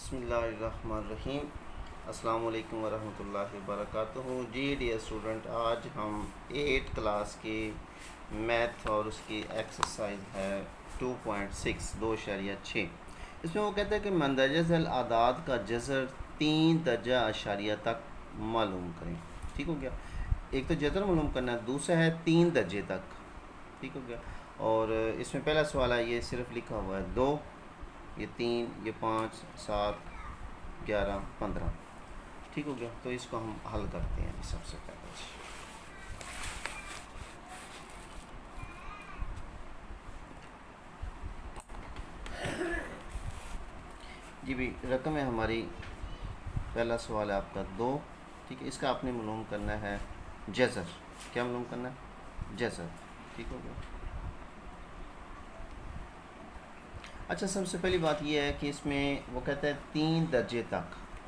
बिस्मिल्लाहिर्रहमानिर्रहीम। अस्सलाम वालेकुम वरहमतुल्लाहि वबरकातुहू। जी डियर स्टूडेंट, आज हम 8 क्लास की मैथ और उसकी एक्सरसाइज है 2.6 2.6। इसमें वो कहते हैं कि मंदरजा झैल आदाद का जज़र 3 दर्जा अशारिया तक मालूम करें। ठीक हो गया। एक तो जज़र मालूम करना है, दूसरा है 3 दर्जे तक। ठीक हो गया। और इसमें पहला सवाल है, ये सिर्फ लिखा हुआ है 2, ये 3, ये 5, 7, 11, 15। ठीक हो गया। तो इसको हम हल करते हैं सबसे पहले। जी भी रकम है हमारी, पहला सवाल है आपका 2। ठीक है, इसका आपने मालूम करना है जज़र। क्या मालूम करना है? जज़र। ठीक हो गया। अच्छा, सबसे पहली बात यह है कि इसमें वो कहता है 3 दर्जे तक।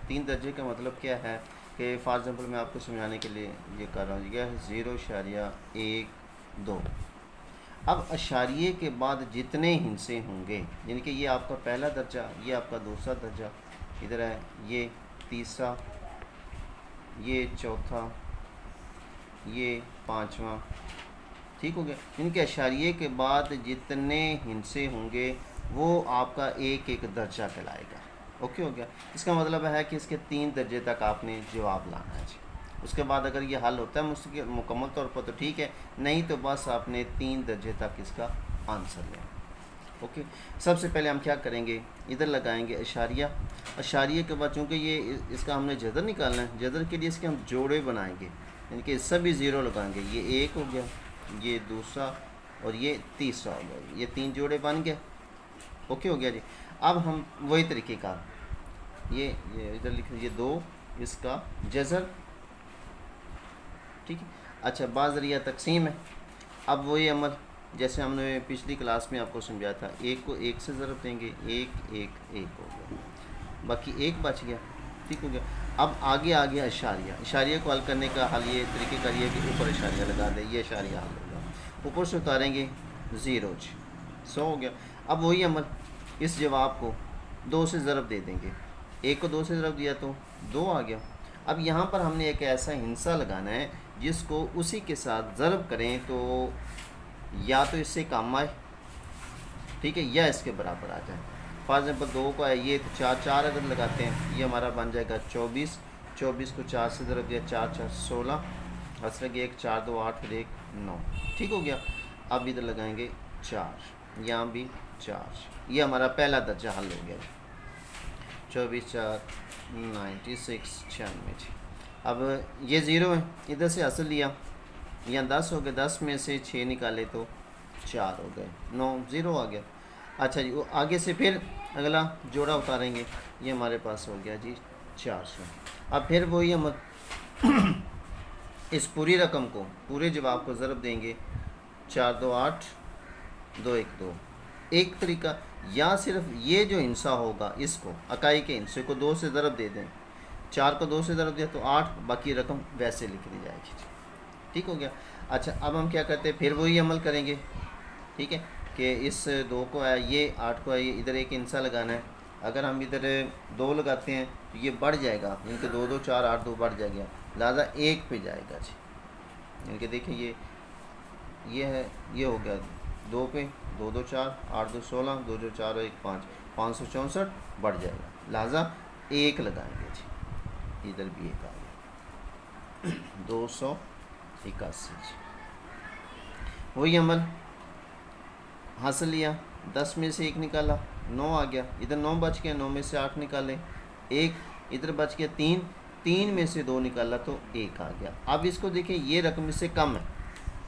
3 दर्जे का मतलब क्या है कि फॉर एग्ज़ाम्पल मैं आपको समझाने के लिए ये कर रहा हूँ। यह 0.12। अब अशारिये के बाद जितने हिस्से होंगे, यानी कि ये आपका पहला दर्जा, ये आपका दूसरा दर्जा, इधर है ये तीसरा, ये चौथा, ये पाँचवा। ठीक हो गया। इनके अशारिये के बाद जितने हिस्से होंगे वो आपका एक एक दर्जा कहलाएगा। ओके हो गया। इसका मतलब है कि इसके 3 दर्जे तक आपने जवाब लाना है। उसके बाद अगर ये हल होता है मुकम्मल तौर पर तो ठीक है, नहीं तो बस आपने 3 दर्जे तक इसका आंसर लेना। ओके। सबसे पहले हम क्या करेंगे, इधर लगाएंगे अशारिया। अशारिये के बाद चूँकि ये इसका हमने जज़र निकालना है, जज़र के लिए इसके हम जोड़े बनाएंगे, यानी कि सभी ज़ीरो लगाएंगे। ये एक हो गया, ये दूसरा और ये तीसरा हो गया। ये 3 जोड़े बन गए। ओके हो गया जी। अब हम वही तरीके का ये इधर लिख लीजिए 2, इसका जज़र। ठीक है। अच्छा, बाज़रिया तकसीम है। अब वही अमल जैसे हमने पिछली क्लास में आपको समझाया था, एक को एक से ज़रब देंगे, एक एक एक हो गया, बाकी एक बच गया। ठीक हो गया। अब आगे आ गया अशारिया। अशारिया को हल करने का हल ये तरीके का ये कि ऊपर अशारिया लगा दें, ये अशारिया हल होगा। ऊपर से उतारेंगे 0, 100 हो गया। अब वही अमल, इस जवाब को 2 से ज़रब दे देंगे। एक को 2 से ज़रब दिया तो 2 आ गया। अब यहाँ पर हमने एक ऐसा हिस्सा लगाना है जिसको उसी के साथ ज़रब करें तो या तो इससे कम आए, ठीक है, या इसके बराबर आ जाए। फॉर एग्ज़ाम्पल 2 को है ये, तो 4 अगर लगाते हैं ये हमारा बन जाएगा 24। 24 को 4 से ज़रब दिया, 4 4 16, हंस लगे 1 4 2 8 फिर 1 9। ठीक हो गया। अब इधर लगाएंगे 4, यहाँ भी 4। ये हमारा पहला दर्जा हल हो गया। 24 4 96 96। अब ये 0 है, इधर से असल लिया, यहाँ 10 हो गए, 10 में से 6 निकाले तो 4 हो गए, 9 0 आ गया। अच्छा जी, वो आगे से फिर अगला जोड़ा उतारेंगे, ये हमारे पास हो गया जी 400। अब फिर वही हम इस पूरी रकम को, पूरे जवाब को ज़रब देंगे, 4 2 8 2 1 2। एक तरीका, या सिर्फ ये जो हिस्सा होगा इसको, इकाई के हिस्से को 2 से ज़रब दे दें। 4 को 2 से ज़रब दिया तो 8, बाकी रकम वैसे लिख दी जाएगी। ठीक हो गया। अच्छा, अब हम क्या करते हैं, फिर वही अमल करेंगे। ठीक है, कि इस 2 को है, ये 8 को है, ये इधर एक इंसा लगाना है। अगर हम इधर 2 लगाते हैं तो ये बढ़ जाएगा, इनके 2 2 4 8 2 बढ़ जाएगा, लिहाजा 1 पे जाएगा जी। इनके देखिए ये है, ये हो गया 2 पे, 2 2 4 8 2 16, 2 2 4 1 5, 564 बढ़ जाएगा, लिहाजा 1 लगाएंगे जी। इधर भी 1 आ गया, 281। वही अमल हासिल लिया, 10 में से 1 निकाला, 9 आ गया। इधर 9 बच गया, 9 में से 8 निकाले, 1 इधर बच गया, 3 3 में से 2 निकाला तो 1 आ गया। अब इसको देखिए, ये रकम इससे कम है।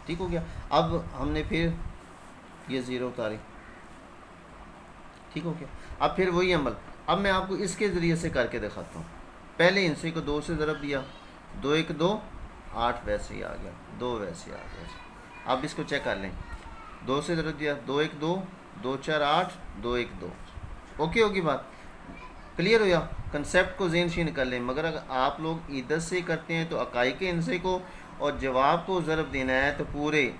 ठीक हो गया। अब हमने फिर ये 0 उतारी। ठीक हो गया। अब फिर वही अमल, अब मैं आपको इसके ज़रिए से करके दिखाता हूँ। पहले हिस्से को 2 से ज़रब दिया, 2 1 2 8 वैसे ही आ गया, 2 वैसे आ गया। अब इसको चेक कर लें, 2 से ज़रब दिया, 2 1 2 2 4 8 2 1 2। ओके होगी बात, क्लियर हो गया। कंसेप्ट को ज़हन नशीन कर लें। मगर अगर आप लोग इधर से करते हैं तो इकाई के हिस्से को और जवाब को ज़रब देना है तो पूरे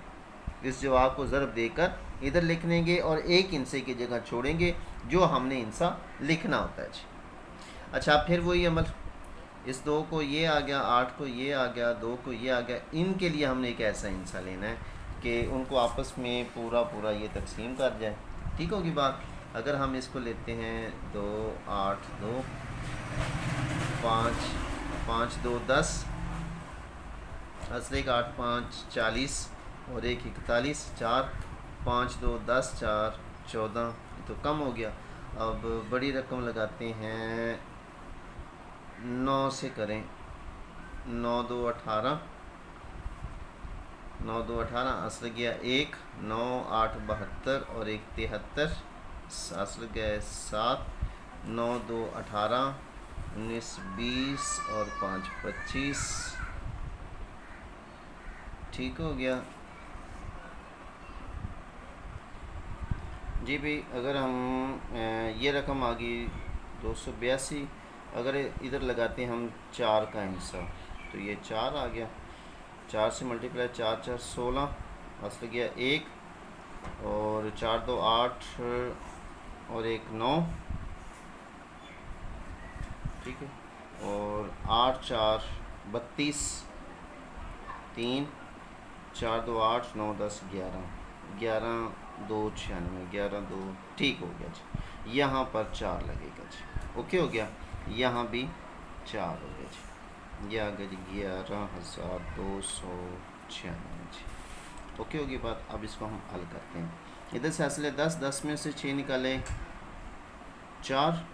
इस जवाब को ज़रब देकर इधर लिख लेंगे और एक हिस्से की जगह छोड़ेंगे जो हमने हिस्सा लिखना होता है जी। अच्छा, फिर वही अमल, इस 2 को ये आ गया, 8 को ये आ गया, 2 को ये आ गया, इनके लिए हमने एक ऐसा हिस्सा लेना है कि उनको आपस में पूरा पूरा ये तकसीम कर जाए। ठीक होगी बात। अगर हम इसको लेते हैं 2 8 2 5 5 2 10, असल एक 8 5 40 और 1 41, 4 5 2 10, 4 14, तो कम हो गया। अब बड़ी रकम लगाते हैं, 9 से करें, 9 2 18, 9 2 18, असल गया 1, 9 8 72 और 1 73, असल गया 7, 9 2 18, 19 20 और 5 25। ठीक हो गया जी भाई। अगर हम ये रकम आ गई 282, अगर इधर लगाते हैं हम 4 का हिस्सा, तो ये 4 आ गया, 4 से मल्टीप्लाई, 4 4 16, असल गया 1 और 4 2 8 और 1 9, ठीक है, और 8 4 32, 3 4 2 8 9 10 11, 11 2 96, 11 2, ठीक हो गया जी। यहाँ पर 4 लगेगा जी, ओके हो गया। यहाँ भी 4 हो गया जी, यह आ गया जी 11,296 जी, ओके होगी बात। अब इसको हम हल करते हैं। इधर से असले 10, 10 में से 6 निकाले 4,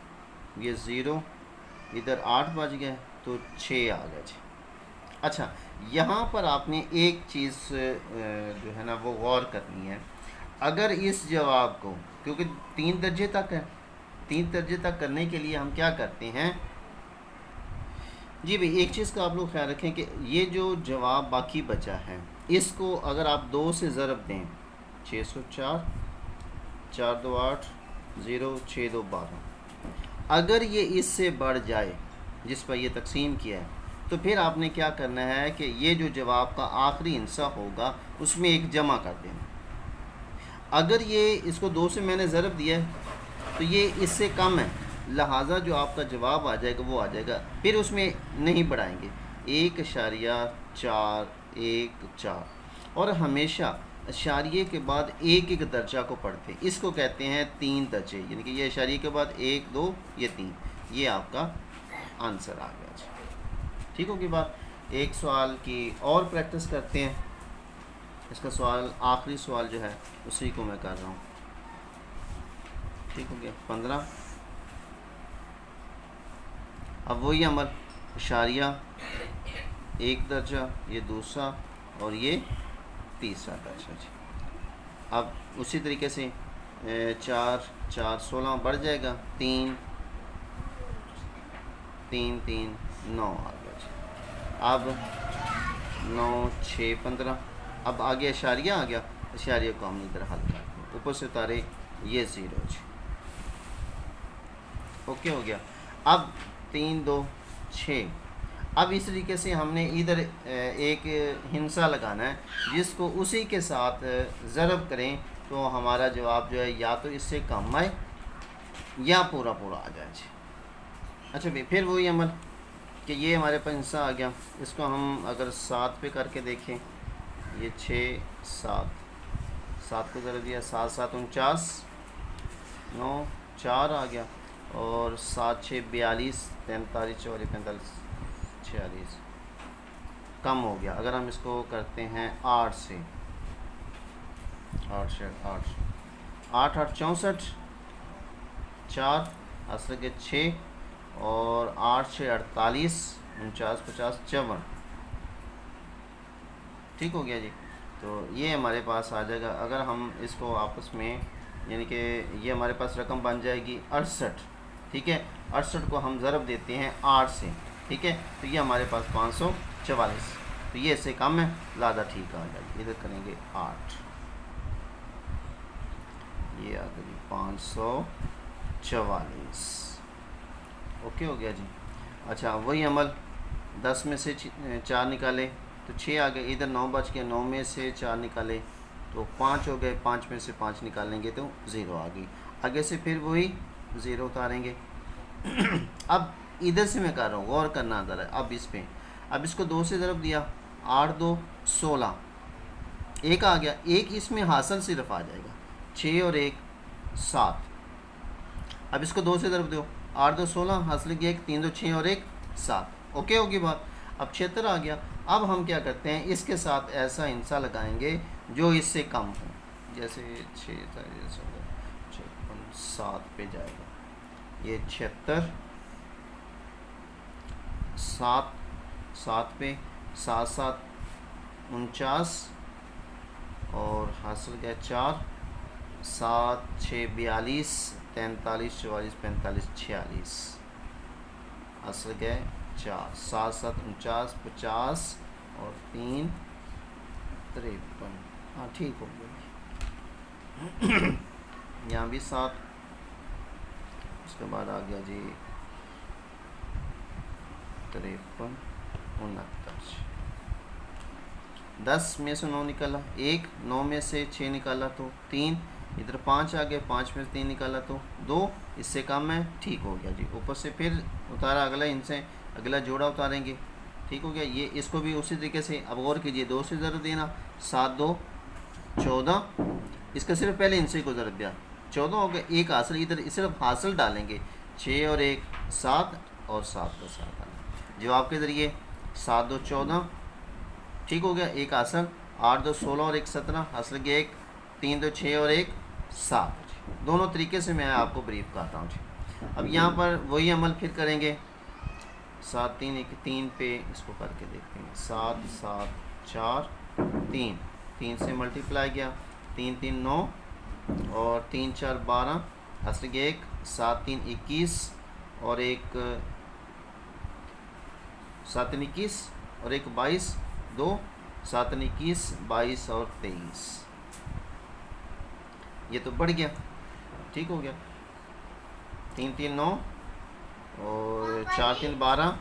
ये 0, इधर 8 बच गए तो 6 आ गया जी। अच्छा, यहाँ पर आपने एक चीज़ जो है ना वो गौर करनी है। अगर इस जवाब को, क्योंकि 3 दर्जे तक है, 3 दर्जे तक करने के लिए हम क्या करते हैं जी भाई, एक चीज़ का आप लोग ख्याल रखें कि ये जो जवाब बाकी बचा है, इसको अगर आप 2 से ज़रब दें, 604, 4 2 8 0 6 2 12, अगर ये इससे बढ़ जाए जिस पर ये तकसीम किया है, तो फिर आपने क्या करना है कि ये जो जवाब का आखिरी हिस्सा होगा उसमें एक जमा कर देना। अगर ये इसको 2 से मैंने ज़रब दिया है तो ये इससे कम है, लिहाजा जो आपका जवाब आ जाएगा वो आ जाएगा, फिर उसमें नहीं बढ़ाएंगे। 1.414, और हमेशा अशारिये के बाद एक एक दर्जा को पढ़ते हैं, इसको कहते हैं 3 दर्जे, यानी कि ये अशारिये के बाद 1 2 ये 3, ये आपका आंसर आ गया जी। ठीक होगी बात। एक सवाल की और प्रैक्टिस करते हैं। इसका सवाल, आखिरी सवाल जो है उसी को मैं कर रहा हूँ। ठीक हो गया, 15। अब वही अमल, इशारिया 1 दर्जा, ये दूसरा और ये तीसरा दर्जा जी। अब उसी तरीके से 4 4 16 बढ़ जाएगा, 3 3 3 9 आ गया जी। अब 9 6 15, अब आगे इशारिया आ गया, इशारिया को हम इधर हल करते हैं, ऊपर से उतारे ये 0 जी, ओके हो गया। अब 3 2 6, अब इस तरीके से हमने इधर एक हिंसा लगाना है जिसको उसी के साथ ज़रब करें तो हमारा जवाब जो है या तो इससे कम आए या पूरा पूरा आ जाए जी। अच्छा भाई, फिर वही अमल कि ये हमारे पास हिस्सा आ गया, इसको हम अगर 7 पे करके देखें, ये 6 7, 7 को ज़रब दिया, 7 7 49, 9 4 आ गया, और 7 6 42, 43 4 45 46, कम हो गया। अगर हम इसको करते हैं 8 से 8 से 8 8 8 64, 4 असल के 6, और 8 6 48, 49 50 54, ठीक हो गया जी। तो ये हमारे पास आ जाएगा। अगर हम इसको आपस में, यानी कि ये हमारे पास रकम बन जाएगी 68, ठीक है। 68 को हम ज़रब देते हैं 8 से, ठीक है, तो ये हमारे पास 544, तो ये इससे कम है, लादा ठीक आ जाएगी। इधर करेंगे 8, ये आ गई 544, ओके हो गया जी। अच्छा, वही अमल, 10 में से 4 निकाले तो 6 आ गए, इधर 9 बच गया, 9 में से 4 निकाले तो 5 हो गए, 5 में से 5 निकालेंगे तो 0 आ गई। आगे से फिर वही 0 उतारेंगे। अब इधर से मैं कर रहा हूँ, गौर करना ज़रा अब इस पे। अब इसको 2 से ज़रब दिया, 8 2 16, एक आ गया, एक इसमें हासिल सिर्फ आ जाएगा, 6 और 1 7। अब इसको 2 से ज़रब दो, 8 2 16, हासिल किया 1, 3 2 6 और 1 7। ओके होगी बात। अब 76 आ गया। अब हम क्या करते हैं, इसके साथ ऐसा हिंसा लगाएंगे जो इससे कम हो, जैसे 6 7 पे जाएगा, ये 76 7 7 पे 7 7 49 और हासिल गया 4 7 6 42 43 44 45 46, हासिल गए 4 7 7 49 50 और 3 53। हाँ ठीक हो गया। यहाँ भी 7, उसके बाद आ गया जी 53 69। 10 में से 9 निकाला 1, 9 में से 6 निकाला तो 3, इधर 5 आ गया, 5 में से 3 निकाला तो 2, इससे कम है, ठीक हो गया जी। ऊपर से फिर उतारा अगला, इनसे अगला जोड़ा उतारेंगे, ठीक हो गया। ये इसको भी उसी तरीके से, अब गौर कीजिए, 2 से ज़रब देना, 7 2 14, इसका सिर्फ पहले इनसे को ज़रब दिया, 14 हो गया, एक हासिल, इधर सिर्फ हासिल डालेंगे, 6 और 1 7 और 7 का 7 डालेंगे। जवाब के ज़रिए 7 2 14, ठीक हो गया, एक हासिल, 8 2 16 और 1 17, हासिल के 1, 3 2 6 और 1 7। दोनों तरीके से मैं आपको ब्रीफ करता हूँ जी। अब यहाँ पर वही अमल फिर करेंगे, 7 3 1 3 पे इसको करके देखते हैं, 7 7 4 3, 3 से मल्टीप्लाई किया, 3 3 9 और 3 4 12, हासिल के 1, 7 3 21 और 1 7 21 और 1 22 2, 7 21 22 और 23, ये तो बढ़ गया, ठीक हो गया। 3 3 9 और 4 3 12,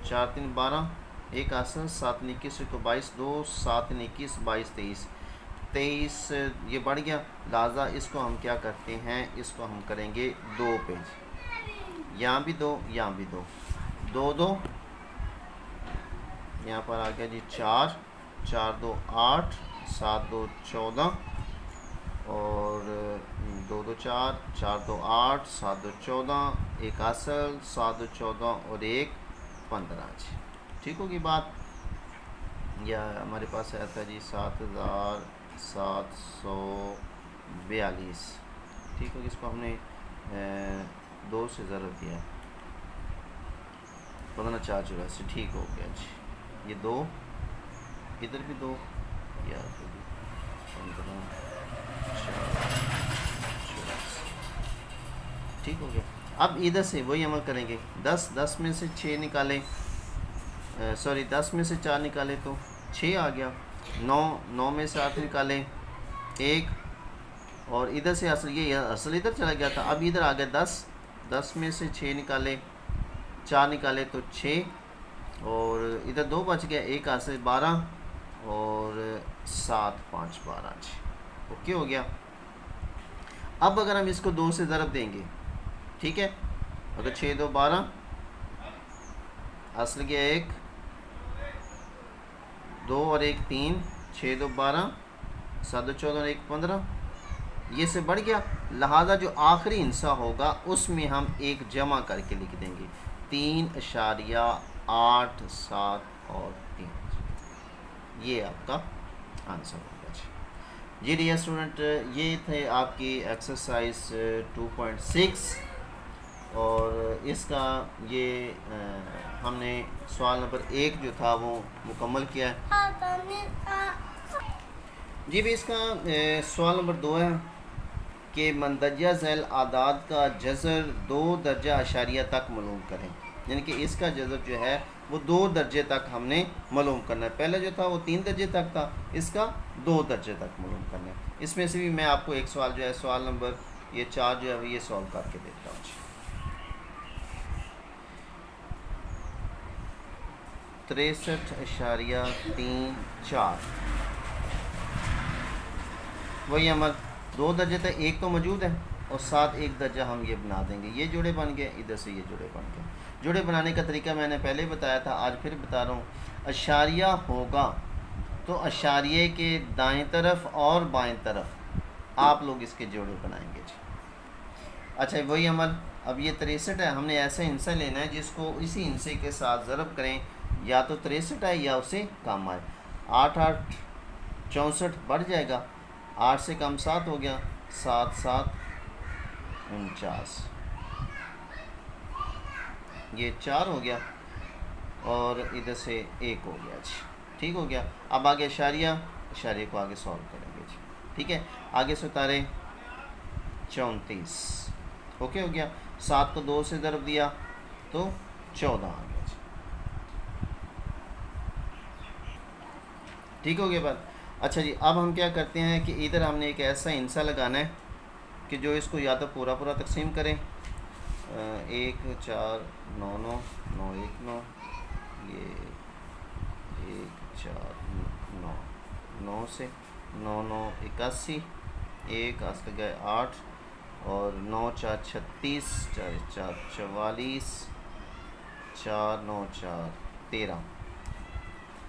4 3 12, एक आसन, 7 21 को 22 2, 7 21 22 23, 23 ये बढ़ गया। लिहाजा इसको हम क्या करते हैं, इसको हम करेंगे 2 पेज, यहाँ भी 2 यहाँ भी 2 2 2, यहाँ पर आ गया जी 4 4 2 8 7 2 14 और 2 2 4 4 2 8 7 2 14, एक असल, 7 2 14 और 1 15 जी, ठीक होगी बात। या हमारे पास आया था जी 7742, ठीक होगी। इसको हमने 2 से ज़रब दिया, 15 4 84, ठीक हो गया जी। ये 2, इधर भी 2, या 15 ठीक हो गया। अब इधर से वही अमल करेंगे, 10 10 में से 6 निकाले, सॉरी 10 में से 4 निकाले तो 6 आ गया, 9 9 में से 8 निकाले 1 और इधर से असल, ये असल इधर चला गया था, अब इधर आ गया 10 10 में से 6 निकाले, 4 निकाले तो 6 और इधर 2 बच गया, एक असल 12 और 7 5 12 जी, ओके हो गया। अब अगर हम इसको 2 से ज़रब देंगे, ठीक है, अगर 6 2 12, असल गया 1 2 और 1 3, 6 2 12, 7 2 14 और 1 15, ये से बढ़ गया। लिहाजा जो आखिरी हिस्सा होगा उसमें हम एक जमा करके लिख देंगे, 3.87 और 3, ये आपका आंसर होगा जी। डियर स्टूडेंट, ये थे आपकी एक्सरसाइज 2.6 और इसका ये हमने सवाल नंबर 1 जो था वो मुकम्मल किया है जी। भी इसका सवाल नंबर 2 है कि मंदरजा झैल आदाद का जज़र 2 दर्जा अशारिया तक मालूम करें, यानी कि इसका जज़र जो है वो 2 दर्जे तक हमने मालूम करना है। पहले जो था वो 3 दर्जे तक था, इसका 2 दर्जे तक मालूम करना है। इसमें से भी मैं आपको एक सवाल जो है, सवाल नंबर ये 4 जो है ये सॉल्व करके देता हूँ। 63.34 वही अमल 2 दर्जे तक, एक तो मौजूद है, और साथ एक दर्जा हम ये बना देंगे। ये जोड़े बन गए, इधर से ये जोड़े बन गए। जोड़े बनाने का तरीका मैंने पहले बताया था, आज फिर बता रहा हूँ। अशारिया होगा तो अशारिये के दाएं तरफ और बाएं तरफ आप लोग इसके जोड़े बनाएंगे जी। अच्छा वही अमल, अब ये 63 है, हमने ऐसा हिस्सा लेना है जिसको इसी हिस्से के साथ ज़रब करें, या तो 63 है या उससे कम आए। 8 8 64 बढ़ जाएगा, 8 से कम 7 हो गया, 7 7 49, ये 4 हो गया और इधर से 1 हो गया जी। ठीक हो गया। अब आगे इशारे को आगे सॉल्व करेंगे जी। ठीक है, आगे से उतारे 34, ओके हो गया। 7 को 2 से ज़रब दिया तो 14 आ गया जी। ठीक हो गया बात। अच्छा जी, अब हम क्या करते हैं कि इधर हमने एक ऐसा हिस्सा लगाना है कि जो इसको या तो पूरा पूरा तकसीम करें, 1 4 9 9 9 1 9, ये 1 4 9 9 से 9 9 81, 1 आस गए 8 और 9 4 36, 4 4 44, 4 9 4 13।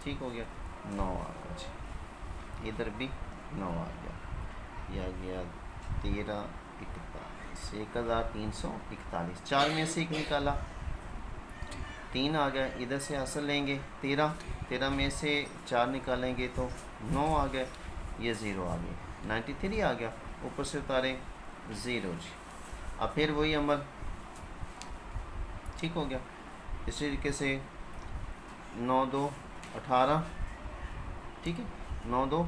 ठीक हो गया, 9 आ गया जी। इधर भी 9 आ गया, यह आ गया 13 41, 1341। 4 में से 1 निकाला, 3 आ गया। इधर से हासिल लेंगे 13 में से 4 निकालेंगे तो 9 आ गए, ये 0 आ गया, 93 आ गया। ऊपर से उतारे 0 जी। अब फिर वही अमल, ठीक हो गया। इसी तरीके से 9 2 18, ठीक है, 9 2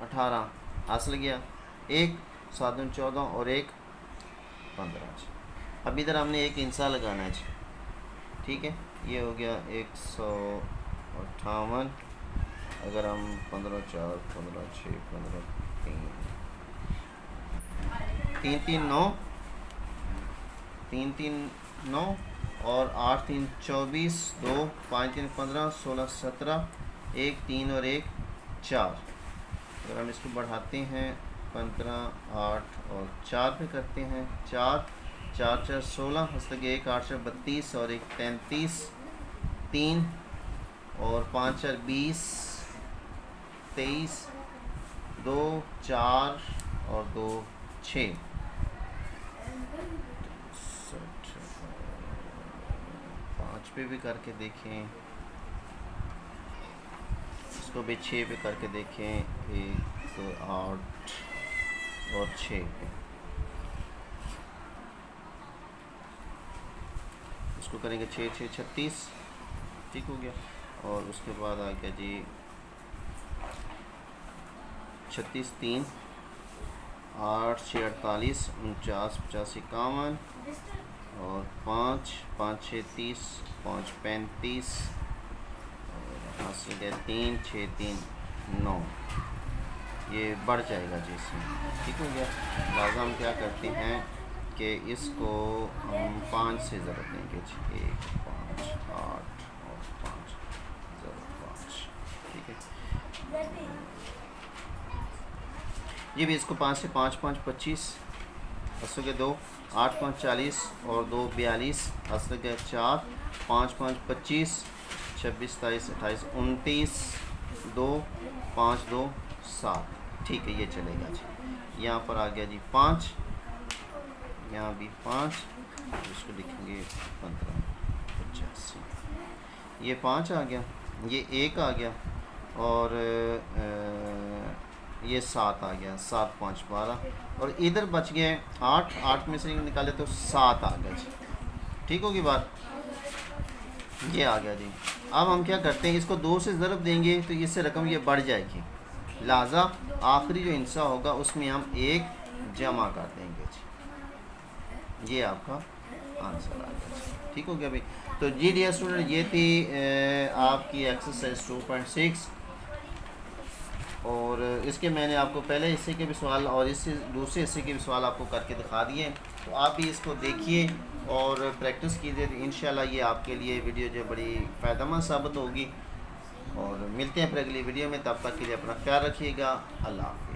18 हासिल गया, 1 7 2 14 और 1 15 जी। अब इधर हमने एक हिस्सा लगाना है जी। ठीक है, ये हो गया 158, अगर हम 15 4 15 6 15 3 3 3 9 3 3 9 और 8 3 24, 2 5 3 15 16 17, 1 3 और 1 4। अगर हम इसको बढ़ाते हैं 15 8 और 4 पे करते हैं, 4 4 4 16, हंसते 1 8 4 32 और 1 33, 3 और 5 4 20 23, 2 4 और 2 6, 5 पे भी करके देखें, इसको भी 6 पे करके देखें, 1 8 और 6 पे। इसको करेंगे 6 6 36, ठीक हो गया। और उसके बाद आ गया जी 36 3 8 6 48 49 50 51 और 5 5 6 30 5 35 और हासिल है 3 6 3 9, ये बढ़ जाएगा जी इसमें। ठीक हो गया। लिहाजा हम क्या करते हैं कि इसको हम 5 से ज़रूरत देंगे जी, 1 5 8 और 5 0 5, ठीक है। ये भी इसको 5 से 5 5 25, अस्सो के 2 8 5 40 और 2 42, अस्सो के 4 5 5 25 26 27 28 29, 2 5 2 7, ठीक है, ये चलेगा जी। यहाँ पर आ गया जी 5, यहाँ भी 5, इसको लिखेंगे 15 85, ये 5 आ गया, ये 1 आ गया और ये 7 आ गया, 7 5 12 और इधर बच गए 8, 8 में से निकाले तो 7 आ गया जी। ठीक होगी बात, ये आ गया जी। अब हम क्या करते हैं, इसको 2 से ज़रब देंगे तो इससे रकम ये बढ़ जाएगी, लिहाजा आखिरी जो हिस्सा होगा उसमें हम 1 जमा कर देंगे जी। ये आपका आंसर आ गया। ठीक हो गया भाई। तो जी डियर स्टूडेंट, ये थी आपकी एक्सरसाइज 2.6 और इसके मैंने आपको पहले हिस्से के भी सवाल और इससे दूसरे हिस्से के भी सवाल आपको करके दिखा दिए। तो आप भी इसको देखिए और प्रैक्टिस कीजिए, तो इंशाल्लाह ये आपके लिए वीडियो जो बड़ी फ़ायदेमंद साबित होगी। और मिलते हैं फिर अगली वीडियो में, तब तक के लिए अपना ख्याल रखिएगा। अल्लाह हाफ़िज़।